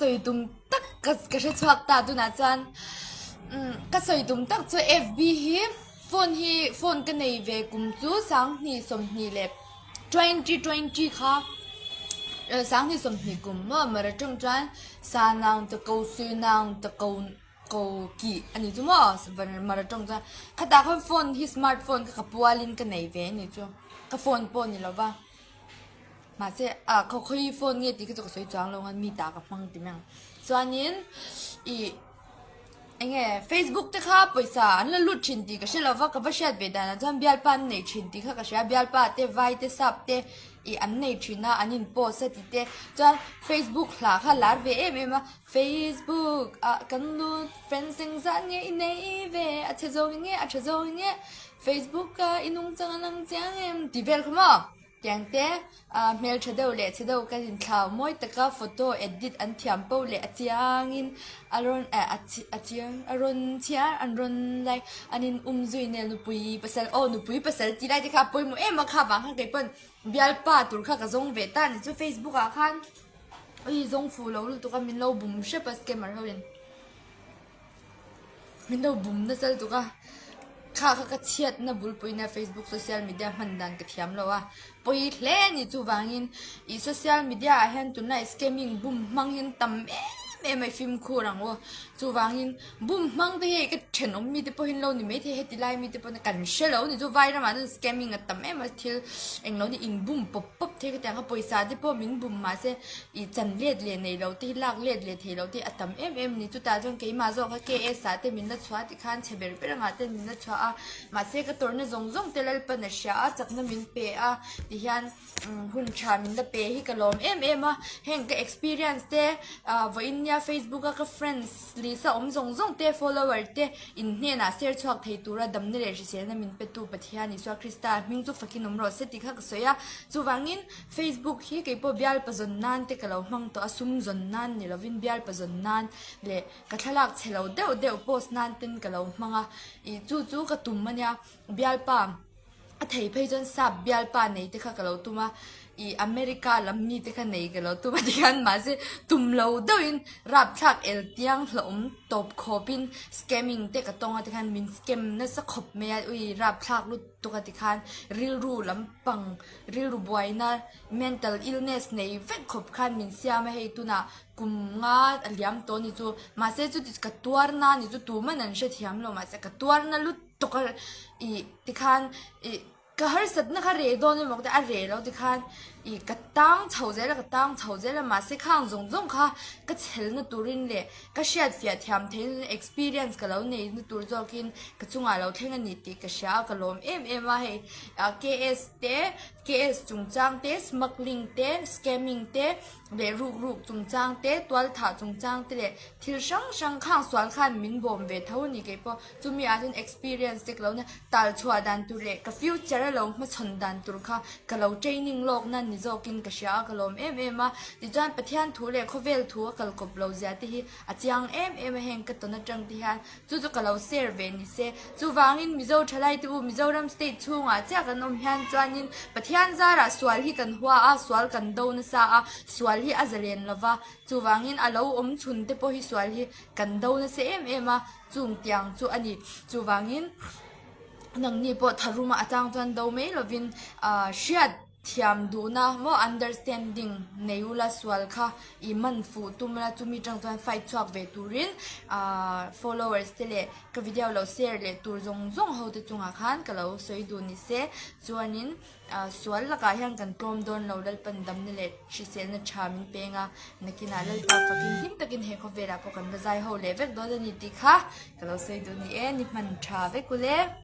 soi tum tak ka she chhuak ta tu na chan ka soi tum tak chu FB hi phone ka nei ve kum chu sang ni som ni le 2020 kha sáng thì sớm thì cũng mà ra trong trang sa nàng tự cầu suy nàng tự cầu kỳ anh ấy chúng mà ra trong trang khát ta cái phone hi smartphone cái bùa linh cái này về này chứ cái phone phone này là va mà sẽเขาphone nghe thì cái chỗ soi trang luôn anh mi ta cái phăng thì mang cho nên anh nghe Facebook thì khác bây giờ anh là lút chín thì cái sẽ là vác cái vật về đàn cho anh biar pan này chín thì khác cái sẽ biar pan thì vai thì sắp thì anh này chín na anh in post thì cho Facebook là khác là về em mà Facebook cần lút friends sinh sản nghe này về chơi rồi nghe Facebook inung chẳng năng chẳng em thì về không ạ chẳng thế mail chế độ cái hình thảo mỗi tất cả photo edit anh thiam bao lệ chẳng in aron like anh in duy nè nupui pasal chỉ lại thì khá bôi một em mà khá vàng cái bên biar pa tur khá cái giống về ta trên Facebook khan ôi giống phụ lâu tụi cái mình lâu bùng ship scammer hơn mình lâu bùng nó sẽ tụi cáiข้าก็เชียดนะบุลปุยใน Facebook โซเชียลมีเดียมันดันกระเทียมแล้วอ่ะปุยเล่นนี่จูวางินโซเชียลมีเดียเห็นตัวไหนสแกมมิ่งบุ้มมังเห็นตั้มไม่ฟิล์มคู่รังวะจูวางินบุ้มมังที่เฮก็เห็นอมมีแต่พอเห็นเรานี่ไม่ที่เฮติไลมีแต่พอในกันเชลเรานี่จูไวนะมันสแกมมิ่งอะตั้มมาที่เองเรานี่อิงบุ้มปุ๊บที่ก็แต่เขาปุยซาที่พอมินบุ้มมาเสียจันเลียดในเราที่ลากเลียดที่เราที่อะตั้มนี่จูตาจงเกี่ยมาจงเขาเกี่ยสาที่มินนัดชัวที่ขันเชเบอร์เป็นงานที่มินนัดชัวมาเสกตัวนี้จงเตลล์ปนเชียจากนั้นมินเปะที่ฮันหุ่นชามินเปะฮิกลอมเฮงก็ experience เตวันนี้ Facebook ก็ friends ลิซ่าจงเต follower เตอินเนี่ยนะเสียชักที่ตัวระดับนี้เลยเสียนั้นมินเปตูปะที่ฮันนิสวาคริสตามิงจุฟักกินนมรสเสติค่ะก็สวยจูวังอิน Facebook ฮิก็พอบิอาลปะจนนันเตก็เรามังตัวอสุมจนนันนี่เราวินบิอาลปะจนนันเลยก็ทลักเชลเราเดวโพสนันเต็นก็เรามังจู่ก็ตุ่มมันเนี่ยบิอาลปาไทยเพย์จนสับบิอาลปาในที่ข้าก็เราตุ่มอเมริกาลำนี้ที่ข้าในก็เราตุ่มที่ข้ามาสิตุ่มเราเดินรับชักเตียงหลงตบขบินสแกมิงเตก็ต้องที่ข้ามินสแกมนั่นสักขบเมียรับชักลุตุกที่ข้าริลรูลำปังริลรูบวยนะ mental illness ในเวกขบข้ามินเสียไม่ให้ตุน่ะกุมงาอันยามตัวนี่จู่มาเสียจู่ที่กตัวน่ะนี่จู่ตัวมันนั่นเสียที่ยามเรามาเสียกตัวน่ะลุตุกที่ข้าก็ฮาร์สัตนะค่ะเรดอนนี่บอกแต่อะไรแล้วที่ข้าก็ตั้งเฉาเจแล้วก็ตั้งเฉาเจแล้วมาสิข้างจงค่ะก็เชลน์ตัวรินเลยก็เชียดเฟียทำเทน experience ก็แล้วในตัวจอกินก็จุงอะไรเราเท่งนิติก็เชียก็ลมมาให้KS เต KS จุงจางเต smuggling เต scamming เตเดี๋ยวรูกจุงจางเตตัวถาจุงจางเตเลยที่ช่างข้างสวนขันมินบอมเวทเท่านี้ก็พอจุมีอาจจะ experience เด็กเราเนี่ยตัดชัวดันตัวเลยก็ future เราไม่ชนดันตัวค่ะก็เรา training โลกนั่นนี่จะกินกระเช้ากระลมมาดิฉันประเทศทัวเลยเขาเวลทัวกระกบเราจะที่อาจยังเฮงกระตุนจังที่ฮันจู่กระเราเซอร์เวนิเซจู่วางินมิโซทลายตัวมิโซรัมสเตทช่วงจากกันนมฮันจวนนินประเทศจาระสวลที่กันหัวสวลกันโดนซาสวลที่อาจจะเรียนละว่าจู่วางินอาเราชุนเตปฮิสวลที่กันโดนเซมาจุงเตียงจู่อันนี้จู่วางินนังนี่พอทารุมาอาจารย์จวนโดไม่ลวินเชียดที่ยามดูนะโม understanding ในอุลาสวลค่ะมันฟูตุมละจุมีจังจวนไฟชวกเวตูรินfollowers เตเลก็วิดีโอเราเสียเลยตูจงเขาจะจงอาคารก็เราสวยดูนี่เสจวนนี้สวลละก็ยังกันกลมโดนเราเล่นปันดำนี่เลยชิเซนชามินเปงนักกินอะไรปากกินหิมตะกินเฮคเวลาพอกันจะใจเขาเลเวกโดนนี่ติค่ะก็เราสวยดูนี่นิมันชาเวกุเล